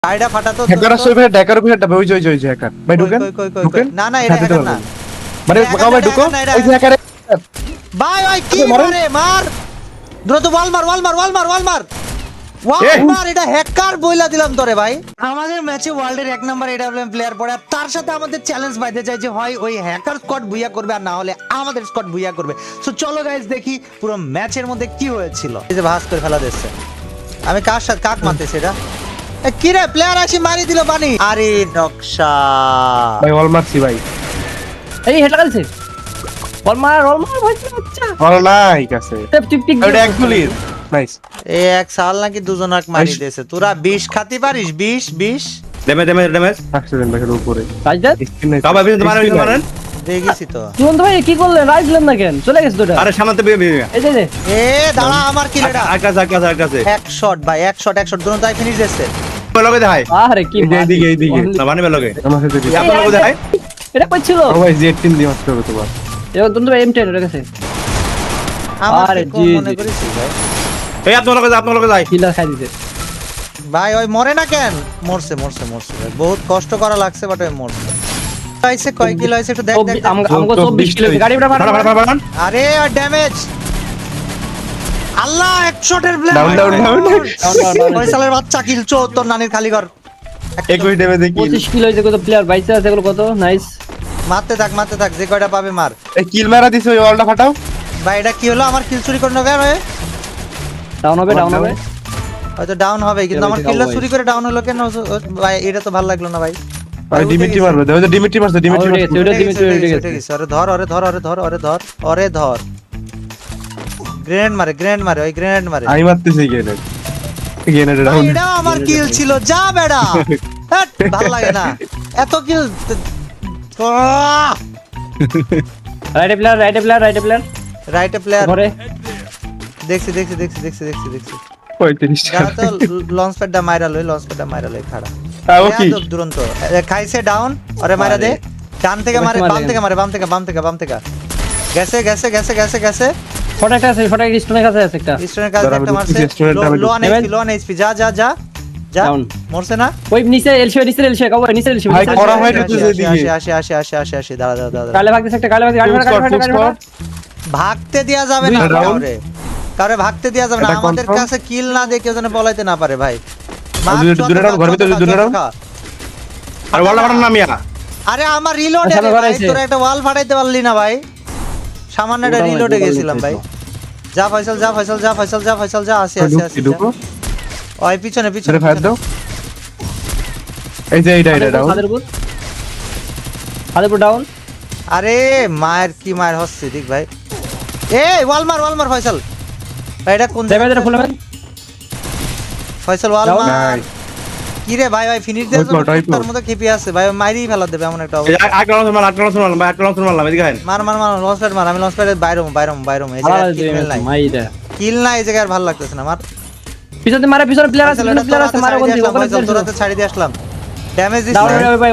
আইডা ফাটা তো হ্যাকার আসলে ভাই হ্যাকার উপরে একটা ওই ওই হ্যাকার ভাই ঢুকেন ঢুকেন না না এটা হ্যাকার না মানে বাবা ভাই ঢুকো ওই হ্যাকার ভাই ভাই কি মারে মার দ্রুত ওয়াল মার ওয়াল মার ওয়াল মার ওয়াল মার এটা হ্যাকার বইলা দিলাম তোরে ভাই আমাদের ম্যাচে ওয়ার্ল্ডের 1 নাম্বার এডব্লিউএম প্লেয়ার পড়ে তার সাথে আমাদের চ্যালেঞ্জ বাইতে চাই যে হয় ওই হ্যাকার স্কোয়াড বুইয়া করবে আর না হলে আমাদের স্কোয়াড বুইয়া করবে সো চলো গাইস দেখি পুরো ম্যাচের মধ্যে কি হয়েছিল এই যে ভাস করে ফেলা দিচ্ছে আমি কার সাথে কাক মারতেছি এটা কি রে প্লেয়ার আসি মারি দিল পানি আরে নকশা ভাই অল মারছি ভাই এই হেড লাগাইছে বল মার ভাই আচ্ছা ভালো নাই কাছে টিপ টিপ এটা এক গুলি নাইস এই এক সাল নাকি দুজনক মারি দিয়েছে তোরা 20 খাতি পারিস 20 ড্যামেজ অ্যাক্সিডেন্ট ভাই উপরে রাজদার বাবা বিন্দু মারেন দেখেছি তো জীবন ভাই কি করলেন রাইজলেন না কেন চলে গেছে দুটো আরে সামনেতে এই যে এ দাঁড়া আমার কি লেডা আকাশে এক শট ভাই এক শট দুটো তাই ফিনিশ দিয়েছে লগে দেখাই আরে কি এইদিকে না বানি লগে আমার সাথে আপনার লগে দেখাই এটা কই ছিল ও ভাই Z3 দিয়ে মারতে হবে তোমার এবার তুমি M10 এর কাছে আমার আরে কি জি, মনে জি। করিস ভাই এই আপনার লগে যাই কিলার খাই দিতে ভাই ওই মরে না কেন মরছে ভাই বহুত কষ্ট করা লাগছে বাট ওই মরছে আইছে কয় কিলো আইছে একটু দেখ দেখ দেখ। আমগো 24 কিলো গাড়ি উঠা ফাটা আরে আর ড্যামেজ আল্লাহ এক শটের ব্লেড Down. ফয়সালের বাচ্চা কিল 74 নানির খালি ঘর একই ডেমে দেখি 25 কিলো হইছে কত প্লেয়ার বাইসে আছে এগুলো কত নাইস মারতে থাক যে কয়টা পাবে মার এই কিল মারা দিছে ওই অলটা ফাটাও ভাই এটা কি হলো আমার কিল চুরি করে নেবে ডাউন হবে হয়তো ডাউন হবে কিন্তু আমার কিলটা চুরি করে ডাউন হলো কেন ভাই এটা তো ভালো লাগলো না ভাই ভাই ডিমিট্রি মারবে ওই যে ডিমিট্রি মারছে ডিমিট্রি ওরে গেছে, ওটা দিমি তুই উঠে গেছে ওরে ধর গ্রেনেড মারে ওই গ্রেনেড মারে আমি মারতেছি গ্রেনেড ভাই, ডাউন এটাও আমার কিল ছিল যা বেড়া হ্যাট, ভালো লাগে না এত কিল রাইট প্লেয়ার রাইটে প্লেয়ার ঘরে দেখছি 35 যারা তো লঞ্চ প্যাডটা মাইরা লই খাড়া ওকে দুরন্ত খাইছে ডাউন আরে মাইরা দে ডান থেকে মারে বাম থেকে মারে বাম থেকে গেছে ফটো একটা আছে ফটো স্টোনের কাছে আছে একটা স্টোনের কাছে দাঁড়া, একটা আমি মারছে ঢুকতেছি, স্টোনের দামে লো অন এইচপি যা Down. মরছে না ওই নিচে এলসি কাও নিচে এলসি ভাই, করা হয় না তো যেদিকে। আসে দাঁড়া কালে ভাগতেছে একটা কালে গাড়ি ভাড়া ভাগতে দেয়া যাবে না দুই round। কারে ভাগতে দেয়া যাবে না এটা আমাদের confirm? কাছে কিল না দিয়ে কেউ যেন পলাইতে না পারে ভাই দুটো round, ঘরের ভিতরে দুটো round? আর ওয়ালটা ফাটান নামিয়া আরে আমার রিলোড আচ্ছা, ভাই ঘরে আছে। তোরা একটা ওয়াল ফাটাইতে পারলি না ভাই সামান্য একটা রিলোডে গেছিলাম ভাই যা ফয়সাল যা আসে ঢুকো ওই পিছনে ছেড়ে ফায়ার দাও এই যে এটা ডাউন হাদেরপুর ডাউন আরে মায়ের হচ্ছে ঠিক ভাই এই ওয়াল মার ফয়সাল ভাই এটা কোন দেবে ফুল ফয়সাল ওয়াল মার নাইস কি রে ভাই ফিনিশ দে Type out. তার মধ্যে খেপে আছে ভাই মাইরেই ফেলা দেবে এমন একটা এই অবস্থা। আট লঞ্চ মারলাম এদিকে মার লঞ্চ প্যাড মার আমি লঞ্চ প্যাডে বাইরম এই জায়গায় কিল নাই মাইরা কিল নাই এই জায়গায় আর ভালো লাগতেছে না আমার পিছনে মারে পিছনে প্লেয়ার আছে মারে কোন দিকে ওখানে তোরাতে ছাড়ি দিয়ে আসলাম ড্যামেজ দিস ডাউন না। ভাই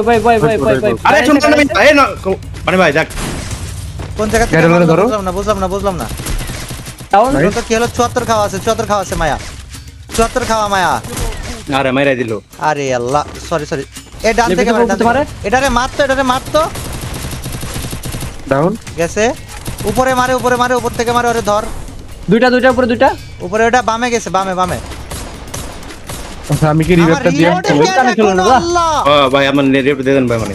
আরে শুন এই না মানে ভাই যাক কোন জায়গা থেকে গাড়ি মারলো ধরো। বুঝলাম না ডাউন Nice. তো কি হলো 74 খাওয়া আছে মায়া 74 খাওয়া মায়া আরে মাইরাই দিল আরে আল্লাহ সরি এ ডান থেকে লেফটে উপর মারে? এটারে মারতো ডাউন গেছে উপরে মারে উপর থেকে মারে ওরে ধর দুইটা উপরে দুইটা উপরে ওটা বামে গেছে বামে আচ্ছা আমি কি আমার রিভাইভটা দিয়ে reload এ কানে খেলো না, কোনো বাহ। আল্লাহ। ও ভাই আমার রেপ দিয়ে দেন ভাই মানে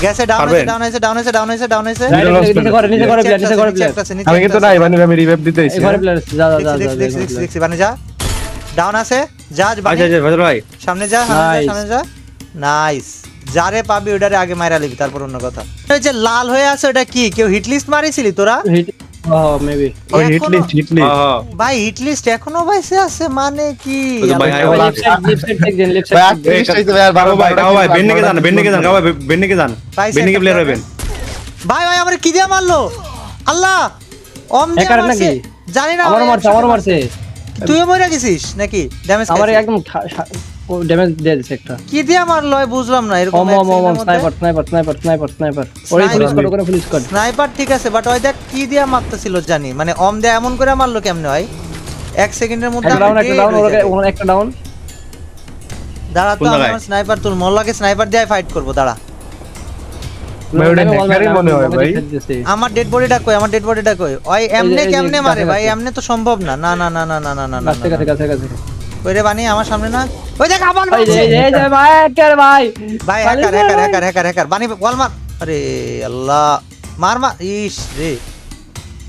গেছে পারবেন? ডাউন হয়েছে নিচে করে প্লেয়ার আমি কিন্তু নাই মানে আমি রিভাইভ দিতে এই আইছি ঘরে প্লেয়ার যা দেখছি মানে যা ডাউন আছে যা আচ্ছা ফজল ভাই সামনে যা Nice. নাইস যারে পাবি ওটারে আগে মাইরা লিবি তারপর অন্য কথা ওই যে লাল হয়ে আছে ওটা কি কেউ হিট লিস্ট মারিছিলি তোরা ও মেবি ওই এখনো- হিট লিস্ট ভাই হিট লিস্ট এখনো বাইসে আছে মানে কি ওই তো ভাই, আল্লাহ। লেফট সাইড টেক দেন লেফট ভাই সাইড 38 হইছে ভাই আর বাবা 12 ভাই গাও ভাই বেন্ডিকে যান গাও ভাই বেন্ডিকে যান পাইছে বেন্ডিকে একটা প্লেয়ার player। হবেন ভাই আমার কি দিয়ে মারলো আল্লাহ ওম দিয়ে হ্যাকার মারছে। নাকি? জানি না আমারও ভাই, মারছে মারছে তুইও মরে গেছিস নাকি ড্যামেজ আমার একদম ড্যামেজ দিয়ে দিছে একটা কি দিয়ে মারলো আমি বুঝলাম না এরকম স্নাইপার ওরে পুলিশ কর স্নাইপার ঠিক আছে বাট ওই দেখ কি দিয়ে মারতেছিল জানি মানে ওম দিয়ে এমন করে মারলো কেমনে হয় 1 সেকেন্ডের মধ্যে একটা আমি ডাউন dead হয়ে যাবো। একটা ডাউন দাঁড়া তো কোন জায়গায়? আমার স্নাইপার তুল মোল্লাকে স্নাইপার দিয়ে ফাইট করব দাঁড়া ভাই ওটা হ্যাকারই মনে হয় ভাই। আমার ডেড বডিটা কই আমার ডেড বডিটা কই ওই এমনে এই যে কেমনে কাছে মারে ভাই কাছে। এমনে তো সম্ভব না না না না না না না না না কাছে কাছে কাছে কাছে কই রে বানি আমার সামনে না ওই দেখ আবার এই যে মারছে। এই যে ভাই কেন ভাই ভাই hacker hacker hacker hacker hacker বানি ওয়াল মার আরে আল্লাহ মার মার ইস রে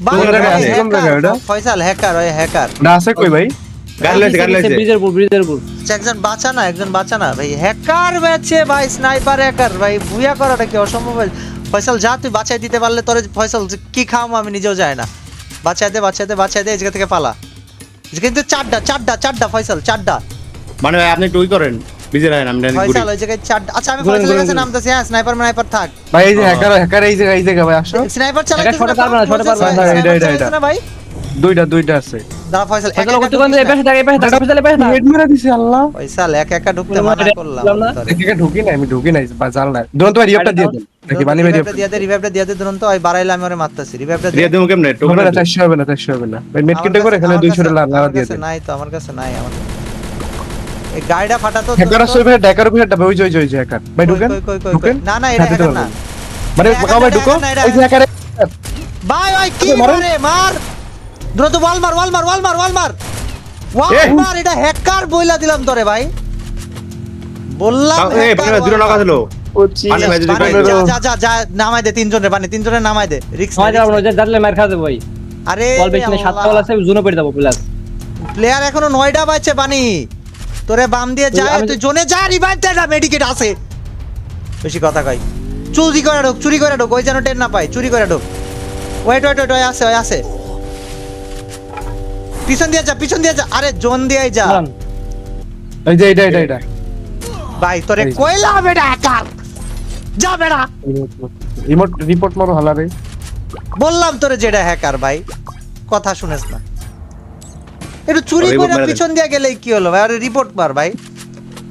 ভাই, কোন জায়গায় ভাই, আছে? কোন জায়গায় হ্যাকার, ওটা? ফয়সাল হ্যাকার ওই হ্যাকার না আছে কই ভাই? গাড়ি লাইছে গাড়ি লাইছে ব্রিজের উপর একজন বাঁচা না ভাই হ্যাকার বেচে ভাই স্নাইপার হ্যাকার ভাই বুয়া করাটা কি অসম্ভব ভাই। ফয়সাল যা তুই বাঁচাই দিতে পারলে তোরে ফয়সাল যে কি খাওয়াবো আমি নিজেও জানি না বাঁচাই দে এই জায়গা থেকে পালা কিন্তু চারটা ফয়সাল চারটা মানে ভাই আপনি একটু ওই করেন বিজে রাখেন আমি ডাইরেক্ট ফয়সাল ওই জায়গায় চারটা আচ্ছা আমি ঘুরেন, ফয়সালের ঘুরেন, কাছে ঘুরেন। নামতেছি হ্যাঁ স্নাইপার থাক ভাই এই যে হ্যাকার এই জায়গা ভাই আসো। স্নাইপার চালাতে হ্যাকার শটে পারবে না, শটে পারবে না। এটা। না ভাই দুইটা আছে। দাঁড়া ফয়সাল ফয়সাল করতে কোন এই পাশে থাকে এই পাশে থাকে ফয়সাল পাশে হেড মেরে দিছে আল্লাহ। ফয়সাল একা ঢুকতে কোনো মানা মাঠে করলাম ঢুকলাম না। তোরে। এদিকে ঢুকি নাই বা জাল না। দুরন্ত ভাই রিঅ্যাক্টটা দিয়ে দেন। নাকি বানি ভাই রিভাইভটা দিয়ে দে দুরন্ত ওই বাড়াইলে আমি ওরে মারতাছি রিভাইভটা দিয়ে দেবো কেমনে টোকেন হবে না 400 হবে না। ভাই মেডকিটটা করে এখানে 200 লাল লাগা দিয়ে দেন। নাই তো আমার কাছে নাই আমার এই গাড়িটা ফাটাতো হ্যাকার আছে ভাই ড্যাকার উপরে একটা ওই যে হ্যাকার। ভাই ঢুকেন। কই না না এটা সাথে হ্যাকার তো না মানে এটা ভাই ঢুকো। এটা এটা এই যে হ্যাকার ভাই ভাই কি মারো। মারে মার দ্রুত ওয়াল মার মার এটা হ্যাকার বইলা দিলাম তোরে ভাই বললাম এই hacker, বানি দূরে wall নাকা মার। দিলো বানি ভাই যদি বানি, কই দিলো যা নামাই দে তিনজনে নামাই দে রিক্স সময় যাবো না জানলে মার খাওয়া দেবো ভাই আরে বল বেশি না 7 বল আছে জোনে পড়ে যাবো প্লাস প্লেয়ার এখনো 9টা বাজছে বানি তোরে বাম দিয়ে যা আমি- তুই জোনে যা রিভাইভ দে না মেডিকেট আছে বেশি কথা কই চুরি করে ঢোক ওই যেন টেন না পাই চুরি করে ঢোক ওয়েট ওই আছে পিছন দিয়ে যা আরে জোন দিয়েই যা এই যে এটা ভাই তোরে এই যে। কইলাম বেটা হ্যাকার যা বেটা রিপোর্ট মারো হালারে। বললাম তোরে যেটা হ্যাকার ভাই কথা শুনেছ না একটু চুরি report করে মেরে দেন। পিছন দিয়ে গেলেই কি হলো ভাই আরে রিপোর্ট মার ভাই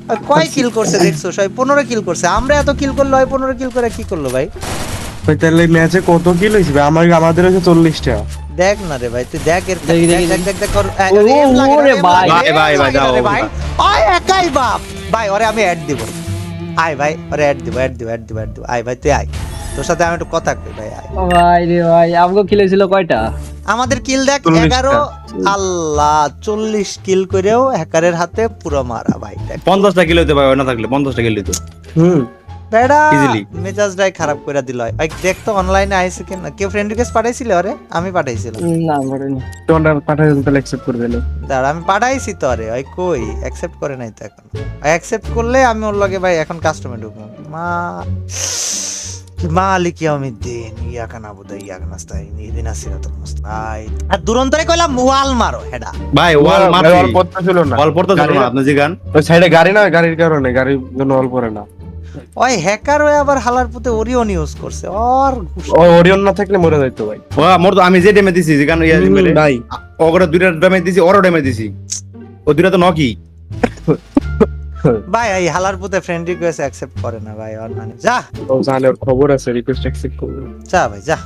আর কয় কিল করছে দেখছো সবাই 15 কিল করছে আমরা এত কিল করলো হয় 15 কিল করে কি করলো ভাই ভাই তাহলে ম্যাচে কত কিল হইছে ভাই? আমাদের হচ্ছে 40টা। দেখ না রে ভাই তুই দেখ এর দেখি, দেখি, দেখ কর ও, রেম লাগে না, ওরে রেম ভাই। লাগে, ভাই, রেম ভাই, লাগে না যাও, রে ভাই ওই একাই বাপ ভাই ওরে আমি অ্যাড দিব আয় ভাই ওরে অ্যাড দিব আয় ভাই তুই আয় তোর সাথে আমি একটু কথা কই ভাই আয় ভাই রে ভাই আমগো খেলেছিল কয়টা আমাদের কিল দেখ 40 টা। 11 আল্লাহ 40 কিল করেও হ্যাকারের হাতে পুরো মারা ভাই দেখ 50টা কিলো হতে পারে না থাকলে 50টা কিলো হতো বেড়া Easily. মেজাজটাই খারাপ করে দিল ভাই দেখ তো অনলাইনে আইছে কিনা কেউ ফ্রেন্ড রিকোয়েস্ট পাঠাইছিল আরে আমি পাঠাইছিলাম না মরেনি তোমরা পাঠাই দিন তাহলে অ্যাকসেপ্ট করে দিলে। দাঁড়া আমি পাঠাইছি তো আরে ওই কই অ্যাকসেপ্ট করে নাই তো এখন অ্যাকসেপ্ট করলে আমি ওর লগে ভাই এখন কাস্টমে ঢুকবো মালিক ইয়াউমিদ্দিন ইয়াকা নাবুদা ইয়াকা নাস্তাইন ইহদিনাস সিরাতাল মুস্তাকিম আর দুরন্তরে কইলাম ওয়াল মারো হেডা ভাই ওয়াল ভাই, মারছি অল্প তো ছিল না। অল্প তো ছিল না আপনি জি গান ওই সাইডে গাড়ি না গাড়ির কারণে গাড়ির জন্য অল্প করে না। ওই হ্যাকার হয়ে আবার হালার পুতে ওরিয়ন ইউজ করছে আর ও ওরিয়ন না থাকলে মরে যাইতো ভাই। ও মোর তো আমি যে ড্যামেজ দিছি যে গান ইয়া মেরে ভাই ওগরে দুইটা ড্যামেজ দিছি ওরও ড্যামেজ দিছি ও দুইটা তো নকি ভাই এই হালার পুতে ফ্রেন্ড রিকোয়েস্ট অ্যাকসেপ্ট করে না ভাই আর মানে যা ও জানে ওর খবর আছে রিকোয়েস্ট অ্যাকসেপ্ট করবে। যা ভাই যা